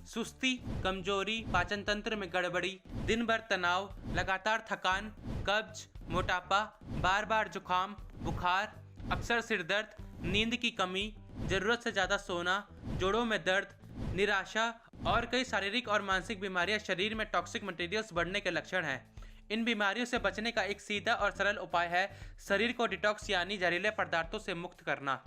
सुस्ती, कमजोरी, पाचन तंत्र में गड़बड़ी, दिन भर तनाव, लगातार थकान, कब्ज, मोटापा, बार बार जुकाम, बुखार, अक्सर सिर दर्द, नींद की कमी, जरूरत से ज़्यादा सोना, जोड़ों में दर्द, निराशा और कई शारीरिक और मानसिक बीमारियां शरीर में टॉक्सिक मटेरियल्स बढ़ने के लक्षण हैं। इन बीमारियों से बचने का एक सीधा और सरल उपाय है शरीर को डिटॉक्स यानी जहरीले पदार्थों से मुक्त करना।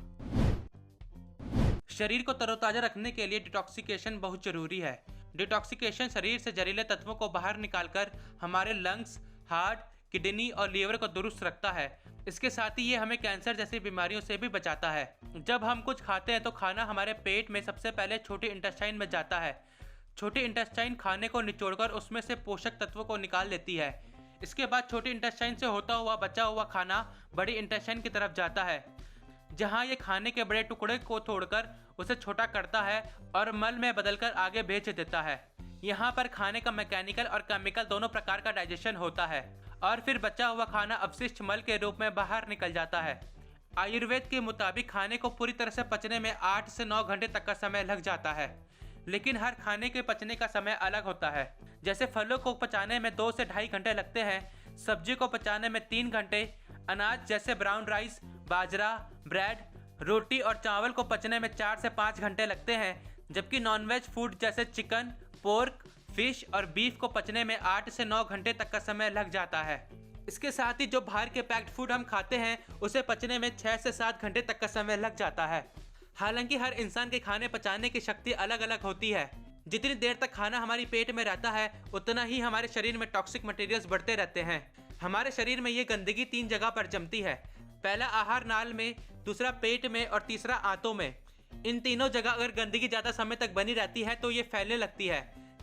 शरीर को तरोताजा रखने के लिए डिटॉक्सिकेशन बहुत जरूरी है। डिटॉक्सिकेशन शरीर से जहरीले तत्वों को बाहर निकालकर हमारे लंग्स, हार्ट, किडनी और लीवर को दुरुस्त रखता है। इसके साथ ही ये हमें कैंसर जैसी बीमारियों से भी बचाता है। जब हम कुछ खाते हैं तो खाना हमारे पेट में सबसे पहले छोटे इंटेस्टाइन में जाता है। छोटे इंटेस्टाइन खाने को निचोड़कर उसमें से पोषक तत्वों को निकाल लेती है। इसके बाद छोटे इंटेस्टाइन से होता हुआ बचा हुआ खाना बड़ी इंटेस्टाइन की तरफ जाता है, जहां ये खाने के बड़े टुकड़े को तोड़कर उसे छोटा करता है और मल में बदलकर आगे भेज देता है। यहाँ पर खाने का मैकेनिकल और केमिकल दोनों प्रकार का डाइजेशन होता है और फिर बचा हुआ खाना अवशिष्ट मल के रूप में बाहर निकल जाता है। आयुर्वेद के मुताबिक खाने को पूरी तरह से पचने में 8 से 9 घंटे तक का समय लग जाता है, लेकिन हर खाने के पचने का समय अलग होता है। जैसे फलों को पचाने में 2 से 2.5 घंटे लगते हैं, सब्जी को पचाने में 3 घंटे, अनाज जैसे ब्राउन राइस, बाजरा, ब्रेड, रोटी और चावल को पचने में 4 से 5 घंटे लगते हैं, जबकि नॉनवेज फूड जैसे चिकन, पोर्क, फिश और बीफ को पचने में 8 से 9 घंटे तक का समय लग जाता है। इसके साथ ही जो बाहर के पैक्ड फूड हम खाते हैं उसे पचने में 6 से 7 घंटे तक का समय लग जाता है। हालांकि हर इंसान के खाने पचाने की शक्ति अलग अलग होती है। जितनी देर तक खाना हमारी पेट में रहता है उतना ही हमारे शरीर में टॉक्सिक मटेरियल्स बढ़ते रहते हैं। हमारे शरीर में ये गंदगी 3 जगह पर जमती है। पहला आहार नाल में, दूसरा पेट में और तीसरा आंतों में। इन तीनों जगह अगर गंदगी ज़्यादा समय तक बनी रहती है तो ये फैलने लगती है।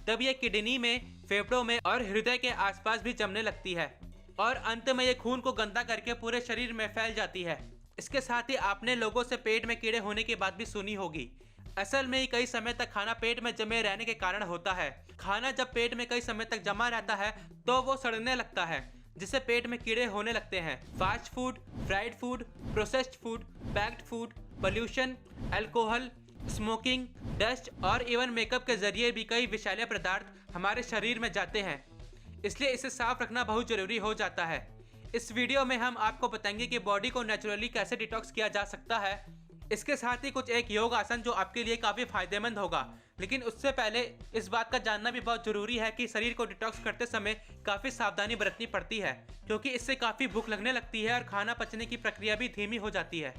तब ये किडनी में, फेफड़ों में और हृदय के आसपास भी जमने लगती है और अंत में ये खून को गंदा करके पूरे शरीर में फैल जाती है। इसके साथ ही आपने लोगों से पेट में कीड़े होने की बात भी सुनी होगी। असल में ये कई समय तक खाना पेट में जमे रहने के कारण होता है। खाना जब पेट में कई समय तक जमा रहता है तो वो सड़ने लगता है, जिससे पेट में कीड़े होने लगते हैं। Fast food, fried food, processed food, packed food, pollution, alcohol, smoking, dust और इवन मेकअप के जरिए भी कई विषैले पदार्थ हमारे शरीर में जाते हैं, इसलिए इसे साफ रखना बहुत जरूरी हो जाता है। इस वीडियो में हम आपको बताएंगे कि बॉडी को नेचुरली कैसे डिटॉक्स किया जा सकता है। इसके साथ ही कुछ एक योग आसन जो आपके लिए काफ़ी फायदेमंद होगा। लेकिन उससे पहले इस बात का जानना भी बहुत ज़रूरी है कि शरीर को डिटॉक्स करते समय काफ़ी सावधानी बरतनी पड़ती है, क्योंकि इससे काफ़ी भूख लगने लगती है और खाना पचने की प्रक्रिया भी धीमी हो जाती है।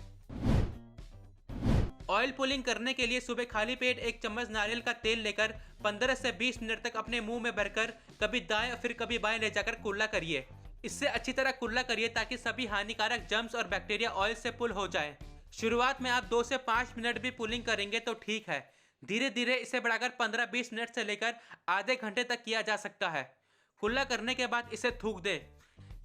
ऑयल पुलिंग करने के लिए सुबह खाली पेट 1 चम्मच नारियल का तेल लेकर 15 से 20 मिनट तक अपने मुंह में भरकर कभी दाएं और फिर कभी बाएं ले जाकर कुल्ला करिए। इससे अच्छी तरह कुल्ला करिए ताकि सभी हानिकारक जर्म्स और बैक्टीरिया ऑयल से पुल हो जाएं। शुरुआत में आप 2 से 5 मिनट भी पुलिंग करेंगे तो ठीक है। धीरे धीरे इसे बढ़ाकर 15-20 मिनट से लेकर आधे घंटे तक किया जा सकता है। कुल्ला करने के बाद इसे थूक दें।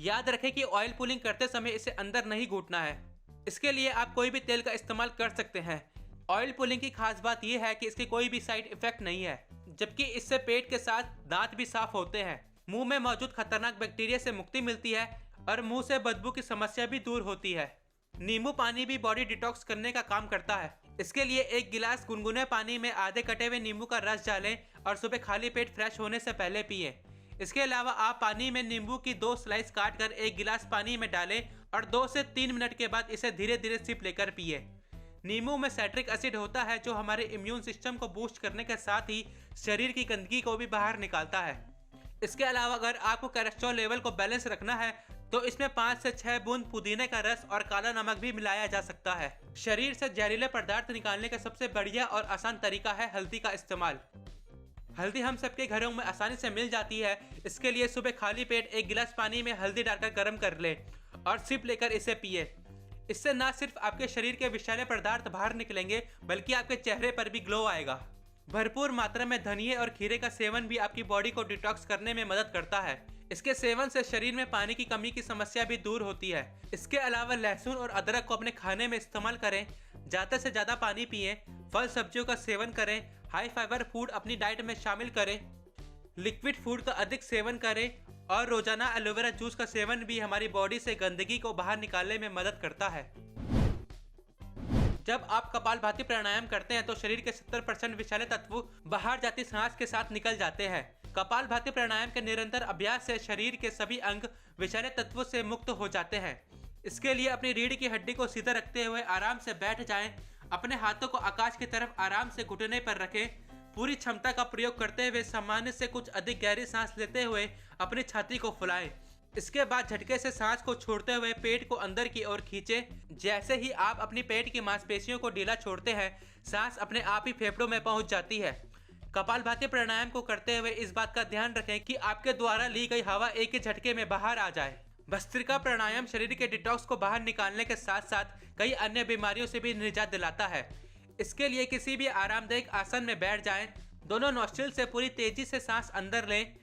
याद रखें कि ऑयल पुलिंग करते समय इसे अंदर नहीं घुटना है। इसके लिए आप कोई भी तेल का इस्तेमाल कर सकते हैं। ऑयल पुलिंग की खास बात यह है कि इसके कोई भी साइड इफेक्ट नहीं है, जबकि इससे पेट के साथ दांत भी साफ होते हैं, मुंह में मौजूद खतरनाक बैक्टीरिया से मुक्ति मिलती है और मुंह से बदबू की समस्या भी दूर होती है। नींबू पानी भी बॉडी डिटॉक्स करने का काम करता है। इसके लिए 1 गिलास गुनगुने पानी में आधे कटे हुए नींबू का रस डालें और सुबह खाली पेट फ्रेश होने से पहले पिएं। इसके अलावा आप पानी में नींबू की 2 स्लाइस काट कर 1 गिलास पानी में डालें और 2 से 3 मिनट के बाद इसे धीरे धीरे सिप लेकर पिए। नींबू में साइट्रिक एसिड होता है जो हमारे इम्यून सिस्टम को बूस्ट करने के साथ ही शरीर की गंदगी को भी बाहर निकालता है। इसके अलावा अगर आपको कोलेस्ट्रॉल लेवल को बैलेंस रखना है तो इसमें 5 से 6 बूंद पुदीने का रस और काला नमक भी मिलाया जा सकता है। शरीर से जहरीले पदार्थ निकालने का सबसे बढ़िया और आसान तरीका है हल्दी का इस्तेमाल। हल्दी हम सबके घरों में आसानी से मिल जाती है। इसके लिए सुबह खाली पेट 1 गिलास पानी में हल्दी डालकर गर्म कर ले और सिप लेकर इसे पिए। इससे न सिर्फ आपके शरीर के विषैले पदार्थ बाहर निकलेंगे बल्कि आपके चेहरे पर भी ग्लो आएगा। भरपूर मात्रा में धनिये और खीरे का सेवन भी आपकी बॉडी को डिटॉक्स करने में मदद करता है। इसके सेवन से शरीर में पानी की कमी की समस्या भी दूर होती है। इसके अलावा लहसुन और अदरक को अपने खाने में इस्तेमाल करें। ज़्यादा से ज़्यादा पानी पिएं, फल सब्जियों का सेवन करें, हाई फाइबर फूड अपनी डाइट में शामिल करें, लिक्विड फूड का अधिक सेवन करें और रोजाना एलोवेरा जूस का सेवन भी हमारी बॉडी से गंदगी को बाहर निकालने में मदद करता है। जब आप कपालभाति प्राणायाम करते हैं तो शरीर के 70% विषैले तत्व बाहर जाती सांस के साथ निकल जाते हैं। कपालभाति प्राणायाम के निरंतर अभ्यास से शरीर के सभी अंग विषैले तत्वों से मुक्त हो जाते हैं। इसके लिए अपनी रीढ़ की हड्डी को सीधा रखते हुए आराम से बैठ जाएं। अपने हाथों को आकाश की तरफ आराम से घुटने पर रखें। पूरी क्षमता का प्रयोग करते हुए सामान्य से कुछ अधिक गहरी सांस लेते हुए अपनी छाती को फुलाएं। इसके बाद झटके से सांस को छोड़ते हुए पेट को अंदर की ओर खींचें। जैसे ही आप अपनी पेट की मांसपेशियों को ढीला छोड़ते हैं, सांस अपने आप ही फेफड़ों में पहुंच जाती है। कपालभाति प्राणायाम को करते हुए इस बात का ध्यान रखें कि आपके द्वारा ली गई हवा एक ही झटके में बाहर आ जाए। भस्त्रिका प्राणायाम शरीर के डिटॉक्स को बाहर निकालने के साथ साथ कई अन्य बीमारियों से भी निजात दिलाता है। इसके लिए किसी भी आरामदायक आसन में बैठ जाएं। दोनों नोस्ट्रिल से पूरी तेजी से सांस अंदर लें।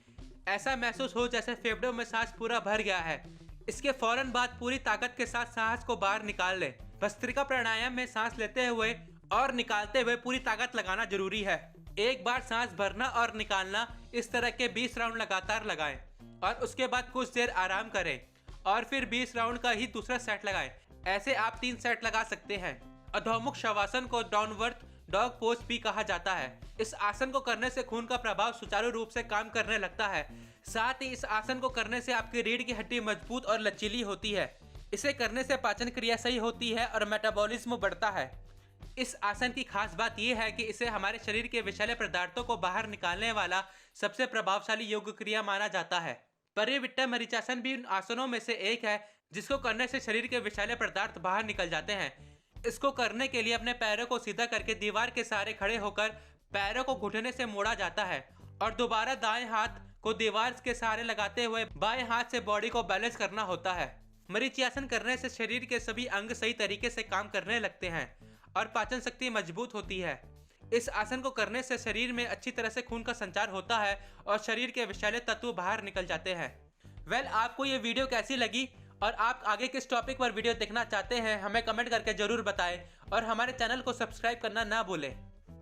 ऐसा महसूस हो जैसे फेफड़ों में सांस पूरा भर गया है। इसके फौरन बाद पूरी ताकत के साथ सांस को बाहर निकाल लें। भस्त्रिका प्राणायाम में सांस लेते हुए और निकालते हुए पूरी ताकत लगाना जरूरी है। एक बार सांस भरना और निकालना, इस तरह के 20 राउंड लगातार लगाएं और उसके बाद कुछ देर आराम करें और फिर 20 राउंड का ही दूसरा सेट लगाएं। ऐसे आप 3 सेट लगा सकते हैं। अधोमुख शवासन को डाउनवर्ड डॉग पोज भी कहा जाता है। इस आसन को करने से खून का प्रभाव सुचारू रूप से काम करने लगता है। साथ ही इस आसन को करने से आपकी रीढ़ की हड्डी मजबूत और लचीली होती है। इसे करने से पाचन क्रिया सही होती है और मेटाबॉलिज्म बढ़ता है। इस आसन की खास बात यह है कि इसे हमारे शरीर के विषैले पदार्थों को बाहर निकालने वाला सबसे प्रभावशाली योग क्रिया माना जाता है। परिविट्टा मरीचासन भी उन आसनों में से एक है जिसको करने से शरीर के विषैले पदार्थ बाहर निकल जाते हैं। इसको करने के लिए अपने पैरों को सीधा करके दीवार के सहारे खड़े होकर पैरों को घुटने से मोड़ा जाता है और दोबारा दाएं हाथ को दीवार के सहारे लगाते हुए बाएं हाथ से बॉडी को बैलेंस करना होता है। मरीचियासन करने से शरीर के सभी अंग सही तरीके से काम करने लगते हैं और पाचन शक्ति मजबूत होती है। इस आसन को करने से शरीर में अच्छी तरह से खून का संचार होता है और शरीर के विषैले तत्व बाहर निकल जाते हैं। आपको ये वीडियो कैसी लगी और आप आगे किस टॉपिक पर वीडियो देखना चाहते हैं, हमें कमेंट करके जरूर बताएं और हमारे चैनल को सब्सक्राइब करना ना भूलें।